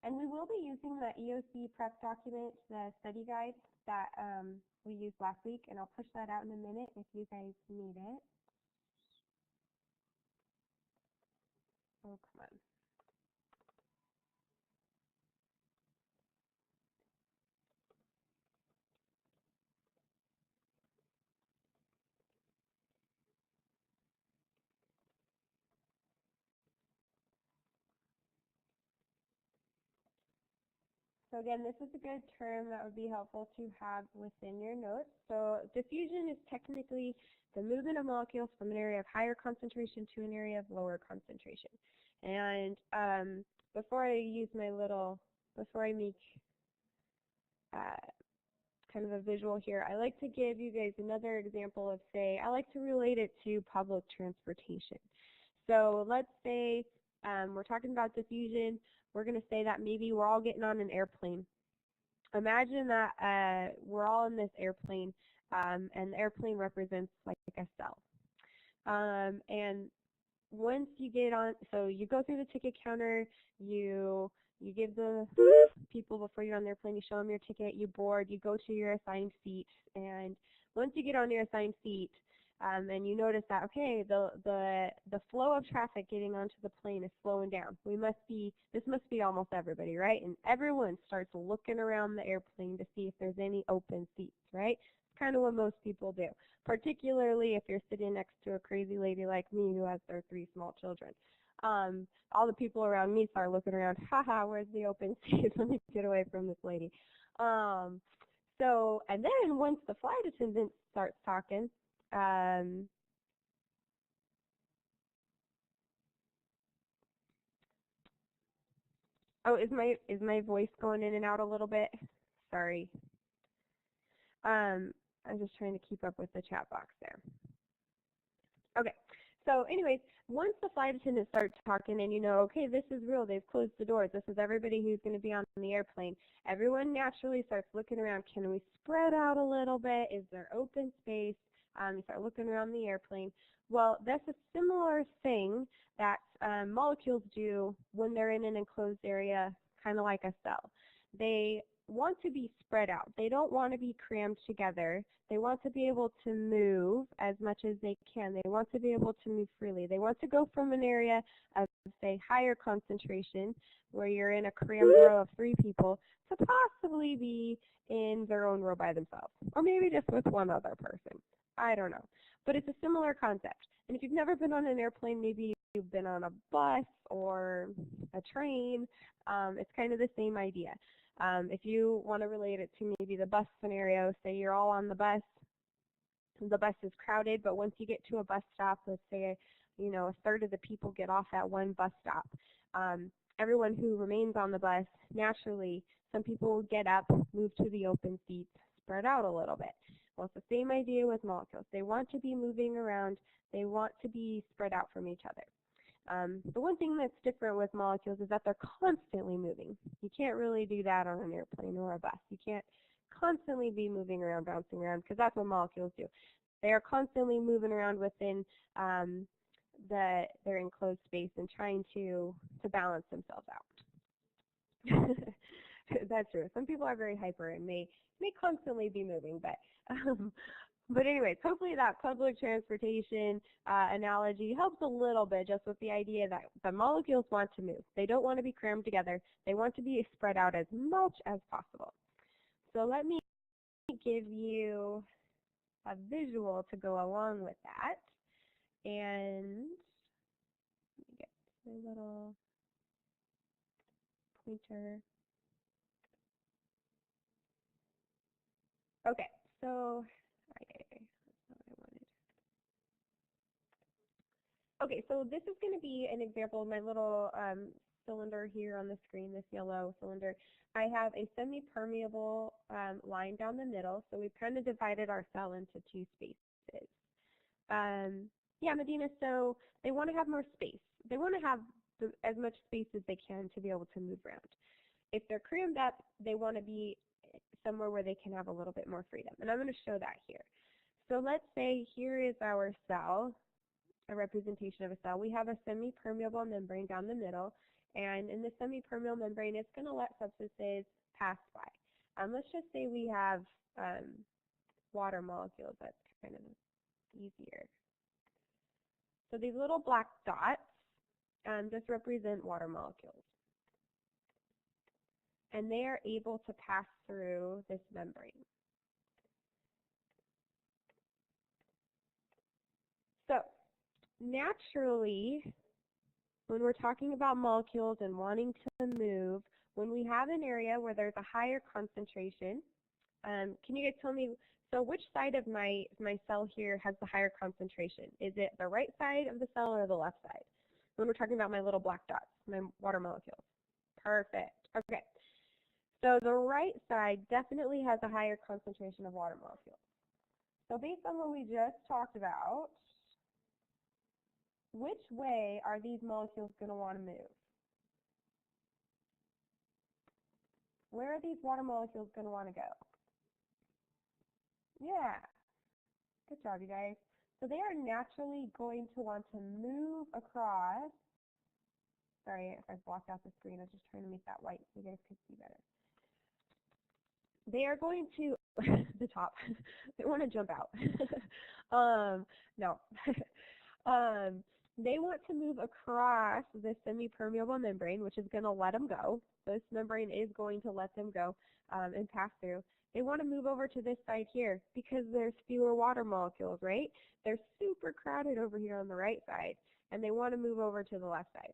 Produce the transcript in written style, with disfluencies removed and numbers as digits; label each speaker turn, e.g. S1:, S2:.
S1: And we will be using the EOC prep document, the study guide that we used last week, and I'll push that out in a minute if you guys need it. Oh, come on. So again, this is a good term that would be helpful to have within your notes. So diffusion is technically the movement of molecules from an area of higher concentration to an area of lower concentration. And before I make kind of a visual here, I like to give you guys another example of, say, I like to relate it to public transportation. So let's say we're talking about diffusion. We're going to say that maybe we're all getting on an airplane. Imagine that we're all in this airplane, and the airplane represents like a cell. And once you get on, so you go through the ticket counter, you give the people before you're on the airplane, you show them your ticket, you board, you go to your assigned seat, and once you get on your assigned seat, and you notice that, okay, the flow of traffic getting onto the plane is slowing down. This must be almost everybody, right? And everyone starts looking around the airplane to see if there's any open seats, right? It's kind of what most people do, particularly if you're sitting next to a crazy lady like me who has their 3 small children. All the people around me start looking around, haha, where's the open seats? Let me get away from this lady. And then once the flight attendant starts talking, oh, is my voice going in and out a little bit? Sorry. I'm just trying to keep up with the chat box there. Okay. So anyways, once the flight attendants start talking and you know, okay, this is real, they've closed the doors, this is everybody who's going to be on the airplane, everyone naturally starts looking around, can we spread out a little bit? Is there open space? You start looking around the airplane. Well, that's a similar thing that molecules do when they're in an enclosed area, kind of like a cell. They want to be spread out. They don't want to be crammed together. They want to be able to move as much as they can. They want to be able to move freely. They want to go from an area of, say, higher concentration, where you're in a crammed row of 3 people, to possibly be in their own row by themselves, or maybe just with one other person. I don't know. But it's a similar concept. And if you've never been on an airplane, maybe you've been on a bus or a train, it's kind of the same idea. If you want to relate it to maybe the bus scenario, say you're all on the bus is crowded, but once you get to a bus stop, let's say, you know, a third of the people get off at one bus stop. Everyone who remains on the bus, naturally, some people will get up, move to the open seats, spread out a little bit. Well, it's the same idea with molecules. They want to be moving around. They want to be spread out from each other. The one thing that's different with molecules is that they're constantly moving. You can't really do that on an airplane or a bus. You can't constantly be moving around, bouncing around, because that's what molecules do. They are constantly moving around within their enclosed space and trying to balance themselves out. That's true. Some people are very hyper and may constantly be moving, but anyways, hopefully that public transportation analogy helps a little bit, just with the idea that the molecules want to move. They don't want to be crammed together. They want to be spread out as much as possible. So let me give you a visual to go along with that. And let me get my little pointer. Okay, so that's not what I wanted. Okay, so this is going to be an example of my little cylinder here on the screen, this yellow cylinder. I have a semi-permeable line down the middle, so we've kind of divided our cell into 2 spaces. Yeah, Medina, so they want to have more space. They want to have as much space as they can to be able to move around. If they're crammed up, they want to be somewhere where they can have a little bit more freedom. And I'm going to show that here. So let's say here is our cell, a representation of a cell. We have a semi-permeable membrane down the middle, And in the semipermeable membrane, it's going to let substances pass by. Let's just say we have water molecules. That's kind of easier. So these little black dots just represent water molecules. And they are able to pass through this membrane. So naturally, when we're talking about molecules and wanting to move, when we have an area where there's a higher concentration, can you guys tell me, so which side of my cell here has the higher concentration? Is it the right side of the cell or the left side? When we're talking about my little black dots, my water molecules. Perfect. Okay. So the right side definitely has a higher concentration of water molecules. So based on what we just talked about, which way are these molecules going to want to move? Where are these water molecules going to want to go? Yeah. Good job, you guys. So they are naturally going to want to move across. Sorry if I blocked out the screen. I was just trying to make that white so you guys could see better. They are going to the top. They want to jump out. No. They want to move across this semipermeable membrane, which is going to let them go. This membrane is going to let them go and pass through. They want to move over to this side here because there's fewer water molecules, right? They're super crowded over here on the right side, and they want to move over to the left side.